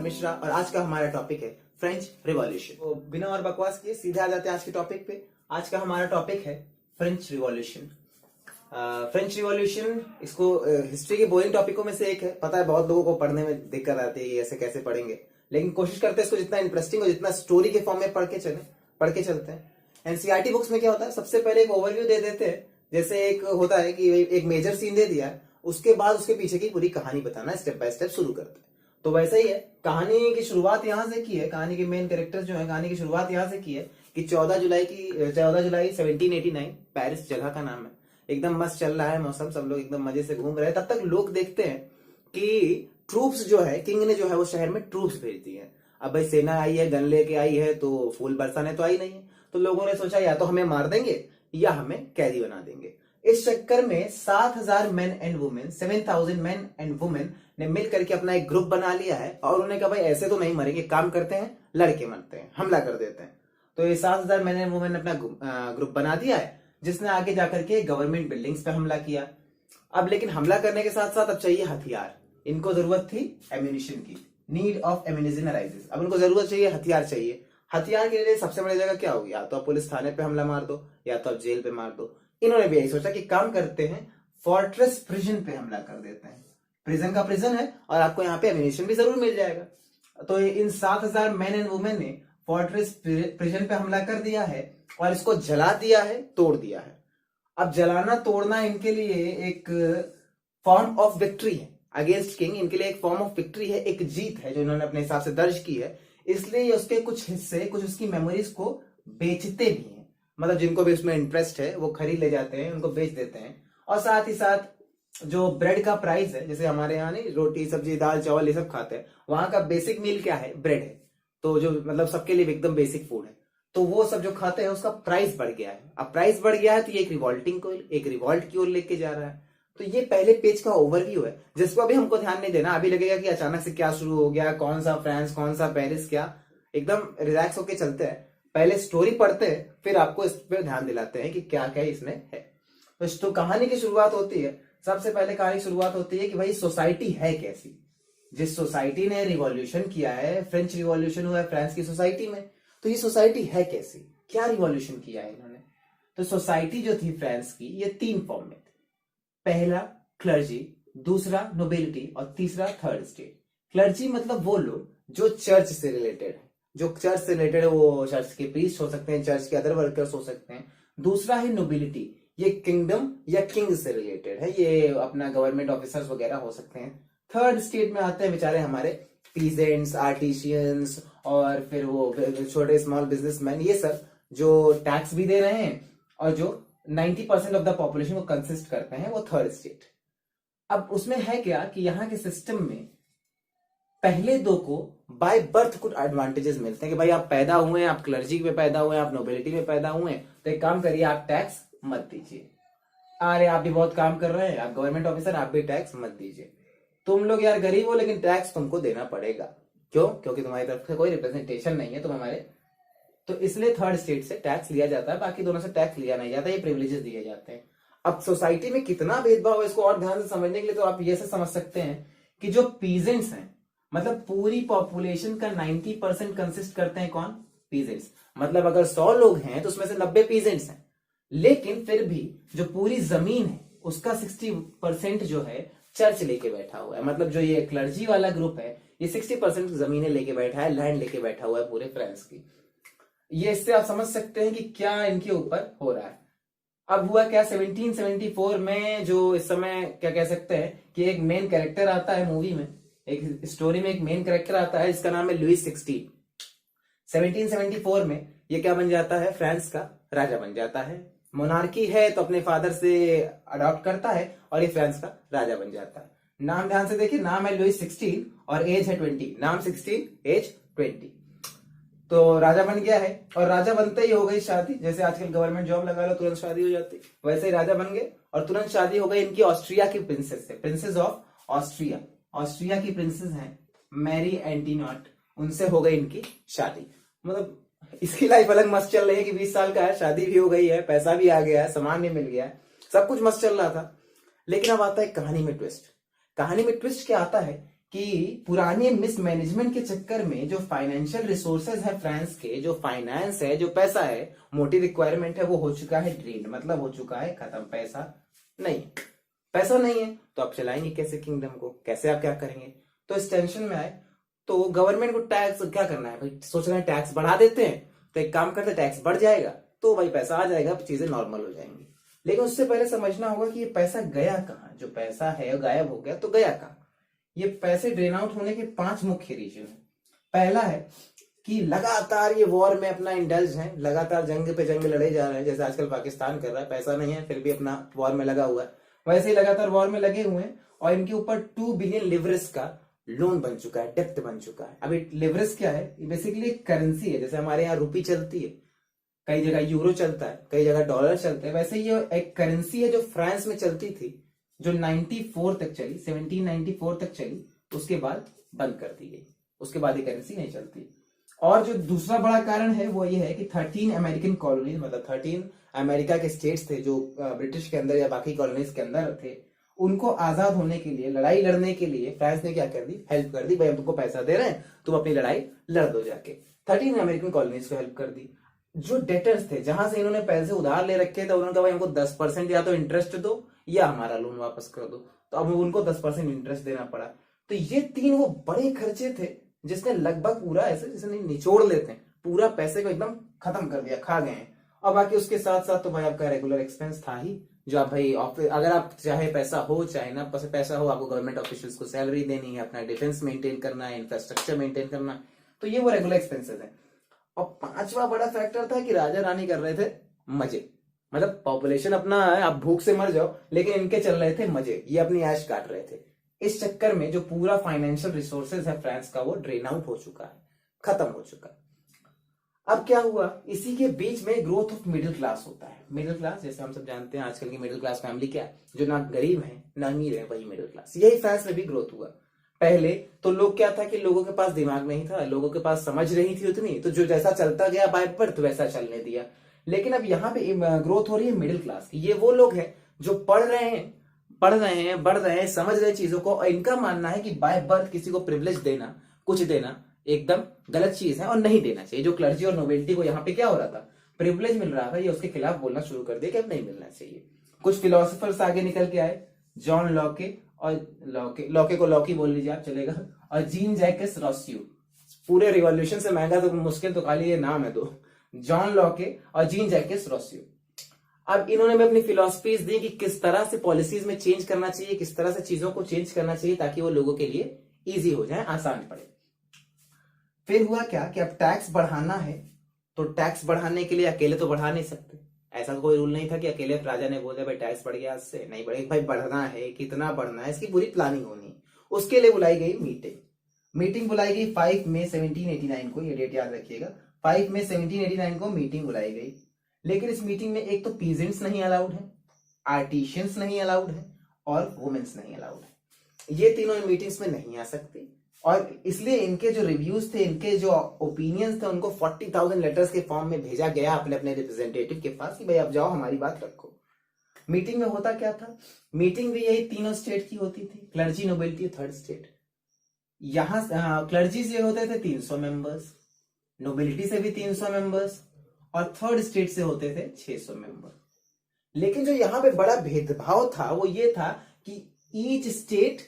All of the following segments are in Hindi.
मिश्रा और आज का हमारा टॉपिक है फ्रेंच रिवॉल्यूशन। तो बिना और बकवास किए सीधे आ जाते हैं आज के टॉपिक पे। आज का हमारा टॉपिक है फ्रेंच रिवॉल्यूशन। फ्रेंच रिवॉल्यूशन इसको हिस्ट्री के बोरिंग टॉपिकों में से एक है। पता है बहुत लोगों को पढ़ने में दिक्कत आती है, ये ऐसे कैसे पढ़ेंगे, लेकिन कोशिश करते हैं इसको जितना इंटरेस्टिंग और जितना स्टोरी के फॉर्म में पढ़ के चलते हैं। एनसीईआरटी बुक्स में क्या होता है, सबसे पहले एक ओवरव्यू दे देते हैं। जैसे एक होता है कि एक मेजर सीन दे दिया, उसके बाद उसके पीछे की पूरी कहानी बताना स्टेप बाय स्टेप शुरू करते हैं। तो वैसा ही है, कहानी की शुरुआत यहां से की है। कहानी के मेन कैरेक्टर जो है, कहानी की शुरुआत यहां से की है कि 14 जुलाई 1789, पेरिस जगह का नाम है। एकदम मस्त चल रहा है मौसम, सब लोग एकदम मजे से घूम रहे हैं। तब तक लोग देखते हैं कि ट्रूप्स जो है, किंग ने जो है वो शहर में ट्रूप्स भेज दी है। अब भाई सेना आई है, गन लेके आई है, तो फूल बरसाने तो आई नहीं है। तो लोगों ने सोचा या तो हमें मार देंगे या हमें कैदी बना देंगे। इस चक्कर में 7,000 man and women, 7,000 man and women ने मिल करके अपना एक ग्रुप बना लिया है और उन्होंने कहा भाई ऐसे तो नहीं मरेंगे, काम करते हैं, लड़के मरते हैं, हमला कर देते हैं। तो ये 7,000 मैन एंड वुमेन ने अपना ग्रुप बना दिया है, जिसने आगे जाकर के गवर्नमेंट बिल्डिंग्स पे हमला किया। अब लेकिन हमला करने के साथ साथ अब चाहिए हथियार। इनको जरूरत थी एम्यूनिशन की, नीड ऑफ एम्यूनिशन अराइजेस। अब उनको जरूरत चाहिए, हथियार चाहिए। हथियार के लिए सबसे बड़ी जगह क्या होगी, या तो आप पुलिस थाने पे हमला मार दो या तो आप जेल पे मार दो। इन्होंने भी यही सोचा कि काम करते हैं, फोर्ट्रेस प्रिजन पे हमला कर देते हैं। प्रिजन का प्रिजन है और आपको यहाँ पे एम्यूनिशन भी जरूर मिल जाएगा। तो इन 7,000 मैन एंड वुमेन ने फोर्ट्रेस प्रिजन पे हमला कर दिया है और इसको जला दिया है, तोड़ दिया है। अब जलाना तोड़ना इनके लिए एक फॉर्म ऑफ विक्ट्री है अगेंस्ट किंग। इनके लिए एक फॉर्म ऑफ विक्ट्री है, एक जीत है जो इन्होंने अपने हिसाब से दर्ज की है। इसलिए उसके कुछ हिस्से, कुछ उसकी मेमोरीज को बेचते भी हैं। मतलब जिनको भी उसमें इंटरेस्ट है वो खरीद ले जाते हैं, उनको बेच देते हैं। और साथ ही साथ जो ब्रेड का प्राइस है, जैसे हमारे यहाँ नहीं रोटी सब्जी दाल चावल ये सब खाते हैं, वहां का बेसिक मील क्या है, ब्रेड है। तो जो मतलब सबके लिए एकदम बेसिक फूड है, तो वो सब जो खाते हैं उसका प्राइस बढ़ गया है। अब प्राइस बढ़ गया है तो ये एक रिवॉल्ट की ओर लेके जा रहा है। तो ये पहले पेज का ओवरव्यू है, जिसको अभी हमको ध्यान नहीं देना। अभी लगेगा कि अचानक से क्या शुरू हो गया, कौन सा फ्रांस कौन सा पेरिस, क्या। एकदम रिलैक्स होके चलते हैं, पहले स्टोरी पढ़ते हैं, फिर आपको इस पर ध्यान दिलाते हैं कि क्या क्या इसमें है। तो कहानी की शुरुआत होती है, सबसे पहले कहानी की शुरुआत होती है कि भाई सोसाइटी है कैसी। जिस सोसाइटी ने रिवॉल्यूशन किया है, फ्रेंच रिवॉल्यूशन हुआ है फ्रांस की सोसाइटी में, तो ये सोसाइटी है कैसी, क्या रिवॉल्यूशन किया है इन्होंने। तो सोसाइटी जो थी फ्रांस की, ये 3 फॉर्म में थी। पहला क्लर्जी, दूसरा नोबिलिटी और तीसरा थर्ड स्टेट। क्लर्जी मतलब वो लोग जो चर्च से रिलेटेड है, जो चर्च से रिलेटेड है, वो चर्च के प्रीस्ट हो सकते हैं, चर्च के अदर वर्कर्स हो सकते हैं। दूसरा है नोबिलिटी, ये किंगडम या किंग से रिलेटेड है, ये अपना गवर्नमेंट ऑफिसर्स वगैरह हो सकते हैं। थर्ड स्टेट में आते हैं बेचारे हमारे पीजेंट्स, आर्टिशियंस और फिर वो छोटे स्मॉल बिजनेसमैन, ये सब जो टैक्स भी दे रहे हैं और जो 90% ऑफ द पॉपुलेशन को कंसिस्ट करते हैं, वो थर्ड स्टेट। अब उसमें है क्या कि यहाँ के सिस्टम में पहले 2 को बाय बर्थ कुछ एडवांटेजेस मिलते हैं कि भाई आप पैदा हुए हैं, आप क्लर्जी में पैदा हुए हैं, आप नोबिलिटी में पैदा हुए हैं, तो एक काम करिए, आप टैक्स मत दीजिए। अरे आप भी बहुत काम कर रहे हैं, आप गवर्नमेंट ऑफिसर, आप भी टैक्स मत दीजिए। तुम लोग यार गरीब हो लेकिन टैक्स तुमको देना पड़ेगा। क्यों? क्योंकि तुम्हारी तरफ से कोई रिप्रेजेंटेशन नहीं है, तुम हमारे, तो इसलिए थर्ड स्टेट से टैक्स लिया जाता है, बाकी दोनों से टैक्स लिया नहीं जाता, ये प्रिविलेजेस दिए जाते हैं। अब सोसाइटी में कितना भेदभाव है, इसको और ध्यान से समझने के लिए तो आप ये से समझ सकते हैं कि जो पीजेंट्स हैं, मतलब पूरी पॉपुलेशन का 90% कंसिस्ट करते हैं कौन, पीजेंट्स। मतलब अगर 100 लोग हैं तो उसमें से 90 पीजेंट्स हैं, लेकिन फिर भी जो पूरी जमीन है उसका 60% जो है चर्च लेके बैठा हुआ है। मतलब जो ये क्लर्जी वाला ग्रुप है, ये 60% जमीनें लेके बैठा है, लैंड लेके बैठा हुआ है पूरे फ्रांस की। ये इससे आप समझ सकते हैं कि क्या इनके ऊपर हो रहा है। अब हुआ क्या, 1774 में जो इस समय क्या कह सकते हैं कि एक मेन कैरेक्टर आता है मूवी में, एक स्टोरी में एक मेन कैरेक्टर आता है, इसका नाम है लुई 16। 1774 में ये क्या बन जाता है, फ्रांस का राजा बन जाता है। मोनार्की है तो अपने फादर से अडॉप्ट करता है और ये फ्रांस का राजा बन जाता है। नाम ध्यान से देखिए, नाम है लुई 16 और एज है 20। नाम 16, एज 20। तो राजा बन गया है और राजा बनते ही हो गई शादी। जैसे आजकल गवर्नमेंट जॉब लगा लो तुरंत शादी हो जाती, वैसे ही राजा बन गए और तुरंत शादी हो गई इनकी ऑस्ट्रिया की प्रिंसेस से, प्रिंसेस ऑफ ऑस्ट्रिया। ऑस्ट्रिया की प्रिंसेस हैं मैरी एंटीनॉट, उनसे हो गई इनकी शादी। मतलब इसकी लाइफ अलग मस्त चल रही है कि 20 साल का है, शादी भी हो गई है, पैसा भी आ गया है, सामान भी मिल गया है, सब कुछ मस्त चल रहा था। लेकिन अब आता है कहानी में ट्विस्ट। कहानी में ट्विस्ट क्या आता है कि पुराने मिसमैनेजमेंट के चक्कर में जो फाइनेंशियल रिसोर्सेज है फ्रांस के, जो फाइनेंस है, जो पैसा है, मोटी रिक्वायरमेंट है, वो हो चुका है ड्रेन, मतलब हो चुका है खत्म। पैसा नहीं है तो आप चलाएंगे कैसे किंगडम को, कैसे आप क्या करेंगे? तो इस टेंशन में आए तो गवर्नमेंट को टैक्स क्या करना है भाई, सोच रहे हैं टैक्स बढ़ा देते हैं, तो एक काम करते टैक्स बढ़ जाएगा तो भाई पैसा आ जाएगा, चीजें नॉर्मल हो जाएंगी। लेकिन उससे पहले समझना होगा कि ये पैसा गया कहाँ, जो पैसा है गायब हो गया तो गया कहाँ। ये पैसे ड्रेन आउट होने के 5 मुख्य रीजन है। पहला है कि लगातार ये वॉर में अपना इंडल्ज है, लगातार जंग पे जंग लड़े जा रहे हैं, जैसे आजकल पाकिस्तान कर रहा है, पैसा नहीं है फिर भी अपना वॉर में लगा हुआ है, वैसे ही लगातार वॉर में लगे हुए हैं। और इनके ऊपर 2 बिलियन लिवरेज का लोन बन चुका है, डेप्ट बन चुका है। अभी लिवरेज क्या है? ये बेसिकली एक करेंसी है, जैसे हमारे यहाँ रुपी चलती है, कई जगह यूरो चलता है, कई जगह डॉलर चलते हैं, वैसे ये एक करेंसी है जो फ्रांस में चलती थी, जो 94 तक चली, 1794 तक चली, उसके बाद बंद कर दी गई, उसके बाद ये करेंसी नहीं चलती। और जो दूसरा बड़ा कारण है वो ये है कि 13 अमेरिकन कॉलोनीज, मतलब 13 अमेरिका के स्टेट्स थे जो ब्रिटिश के अंदर या बाकी कॉलोनीज के अंदर थे, उनको आजाद होने के लिए, लड़ाई लड़ने के लिए फ्रांस ने क्या कर दी? हेल्प कर दी। भाई हम तुमको पैसा दे रहे हैं, तुम अपनी लड़ाई लड़ दो जाके। 13 अमेरिकन कॉलोनीज को हेल्प कर दी। जो डेटर्स थे, जहां से इन्होंने पैसे उधार ले रखे थे, उन्होंने कहा भाई हमको 10% या तो इंटरेस्ट दो या हमारा लोन वापस कर दो, तो अब उनको 10% इंटरेस्ट देना पड़ा। तो ये 3 वो बड़े खर्चे थे जिसने लगभग पूरा, ऐसे जैसे निचोड़ लेते हैं, पूरा पैसे को एकदम खत्म कर दिया, खा गए हैं। और बाकी उसके साथ साथ तो भाई आपका रेगुलर एक्सपेंस था ही, जो आप भाई अगर आप चाहे पैसा हो चाहे ना पैसा हो, आपको गवर्नमेंट ऑफिशियल्स को सैलरी देनी है, अपना डिफेंस मेंटेन करना है, इंफ्रास्ट्रक्चर मेंटेन करना है, तो ये वो रेगुलर एक्सपेंसेस है। और 5वां बड़ा फैक्टर था कि राजा रानी कर रहे थे मजे, मतलब पॉपुलेशन अपना है, आप भूख से मर जाओ, लेकिन इनके चल रहे थे मजे, ये अपनी ऐश काट रहे थे। इस चक्कर में जो पूरा फाइनेंशियल रिसोर्सेज है फ्रांस का, वो ड्रेन आउट हो चुका है, खत्म हो चुका है। अब क्या हुआ? इसी के बीच में ग्रोथ ऑफ मिडिल क्लास होता है। मिडिल क्लास, जैसे हम सब जानते हैं आजकल की मिडिल क्लास फैमिली क्या है, जो ना गरीब है ना अमीर है, वही मिडिल क्लास। यही फ्रांस में भी ग्रोथ हुआ। पहले तो लोग क्या था कि लोगों के पास दिमाग नहीं था, लोगों के पास समझ नहीं थी उतनी, तो जो जैसा चलता गया बाय बर्थ वैसा चलने दिया। लेकिन अब यहाँ पे ग्रोथ हो रही है मिडिल क्लास की। ये वो लोग हैं जो पढ़ रहे हैं, बढ़ रहे हैं, समझ रहे हैं चीजों को, और इनका मानना है कि बाय बर्थ किसी को प्रिविलेज देना, कुछ देना एकदम गलत चीज है और नहीं देना चाहिए। जो क्लर्जी और नोबेलिटी को यहाँ पे क्या हो रहा था, प्रिविलेज मिल रहा था, ये उसके खिलाफ बोलना शुरू कर दिया कि अब नहीं मिलना चाहिए। कुछ फिलोसोफर्स आगे निकल के आए, जॉन लॉके, और लॉके को लॉकी बोल लीजिए आप, चलेगा, और जीन जैकस रोस्यू। पूरे रिवॉल्यूशन से महंगा तो मुश्किल तो खाली ये नाम है दो, जॉन लॉके और जीन जैकस रोस्यू। अब इन्होंने भी अपनी फिलोसफीज दी कि किस तरह से पॉलिसीज में चेंज करना चाहिए, किस तरह से चीजों को चेंज करना चाहिए ताकि वो लोगों के लिए इजी हो जाए, आसान पड़े। फिर हुआ क्या कि अब टैक्स बढ़ाना है, तो टैक्स बढ़ाने के लिए अकेले तो बढ़ा नहीं सकते, ऐसा कोई रूल नहीं था कि अकेले राजा ने बोला भाई टैक्स बढ़ गया, इससे नहीं बढ़ेगा, भाई बढ़ना है, कितना बढ़ना है, इसकी पूरी प्लानिंग होनी। उसके लिए बुलाई गई मीटिंग बुलाई गई 5 मई 1789 को, ये डेट याद रखिएगा, 5 मई 1789 को मीटिंग बुलाई गई। लेकिन इस मीटिंग में एक तो पीजेंट्स नहीं अलाउड है, आर्टिशियंस नहीं अलाउड है, और वुमेन्स नहीं अलाउड है। ये तीनों इन मीटिंग्स में नहीं आ सकती, और इसलिए इनके जो रिव्यूज थे, इनके जो ओपिनियंस थे, उनको 40,000 लेटर्स के फॉर्म में भेजा गया अपने अपने रिप्रेजेंटेटिव के पास कि भाई आप जाओ हमारी बात रखो। मीटिंग में होता क्या था? मीटिंग भी यही तीनों स्टेट की होती थी, क्लर्जी, नोबिलिटी, थर्ड स्टेट। यहां क्लर्जी से होते थे 300 मेंबर्स, नोबिलिटी से भी 300 मेंबर्स, और थर्ड स्टेट से होते थे 600 मेंबर। लेकिन जो यहां पे बड़ा भेदभाव था वो ये था कि ईच स्टेट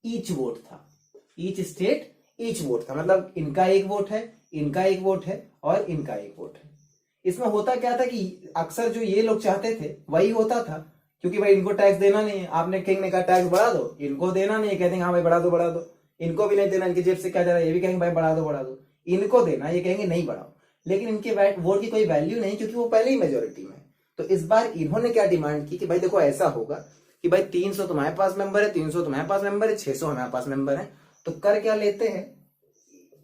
ईच वोट था, ईच स्टेट ईच वोट था, मतलब इनका एक वोट है, इनका एक वोट है, और इनका एक वोट है। इसमें होता क्या था कि अक्सर जो ये लोग चाहते थे वही होता था, क्योंकि भाई इनको टैक्स देना नहीं है, आपने किंग ने कहा टैक्स बढ़ा दो, इनको देना नहीं है, कहते हैं हाँ भाई बढ़ा दो, इनको भी नहीं देना, इनकी जेब से क्या जा रहा है, ये भी कहेंगे भाई बढ़ा दो, इनको देना, ये कहेंगे नहीं बढ़ाओ। लेकिन इनके वोट की कोई वैल्यू नहीं, क्योंकि वो पहले ही मेजोरिटी में। तो इस बार इन्होंने क्या डिमांड की कि भाई देखो ऐसा होगा कि भाई 300 तुम्हारे पास मेंबर है, 300 तुम्हारे पास मेंबर है, 600 हमारे पास मेंबर है, तो कर क्या लेते हैं,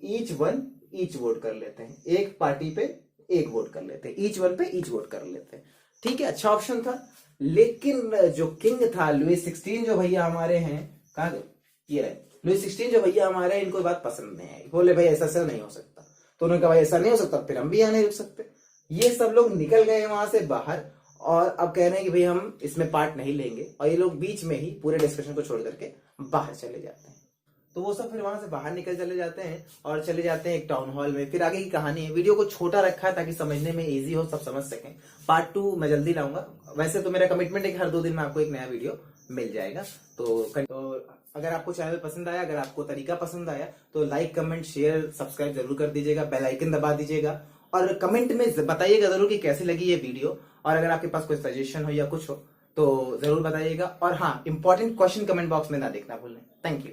ईच वन ईच वोट कर लेते हैं, एक पार्टी पे एक वोट कर लेते हैं, ईच वन पे ईच वोट कर लेते हैं। ठीक है, अच्छा ऑप्शन था। लेकिन जो किंग था लुईस 16 जो भैया हमारे हैं, कहां गए, ये रहे लुईस 16 जो भैया हमारे हैं, इनको बात पसंद नहीं आई, बोले भाई ऐसा नहीं हो सकता। तो उन्होंने कहा भाई ऐसा नहीं हो सकता, फिर हम भी यहाँ नहीं रुक सकते। ये सब लोग निकल गए वहां से बाहर, और अब कह रहे हैं कि भाई हम इसमें पार्ट नहीं लेंगे, और ये लोग बीच में ही पूरे डिस्कशन को छोड़ करके बाहर चले जाते हैं। तो वो सब फिर वहां से बाहर निकल चले जाते हैं और चले जाते हैं एक टाउन हॉल में। फिर आगे की कहानी है। वीडियो को छोटा रखा है ताकि समझने में इजी हो, सब समझ सकें। पार्ट 2 मैं जल्दी लाऊंगा। वैसे तो मेरा कमिटमेंट है कि हर 2 दिन में आपको एक नया वीडियो मिल जाएगा। तो अगर आपको चैनल पसंद आया, अगर आपको तरीका पसंद आया, तो लाइक, कमेंट, शेयर, सब्सक्राइब जरूर कर दीजिएगा, बेल आइकन दबा दीजिएगा, और कमेंट में बताइएगा जरूर कि कैसी लगी ये वीडियो। और अगर आपके पास कोई सजेशन हो या कुछ हो तो जरूर बताइएगा। और हाँ, इंपॉर्टेंट क्वेश्चन कमेंट बॉक्स में ना देखना भूलें। Thank you.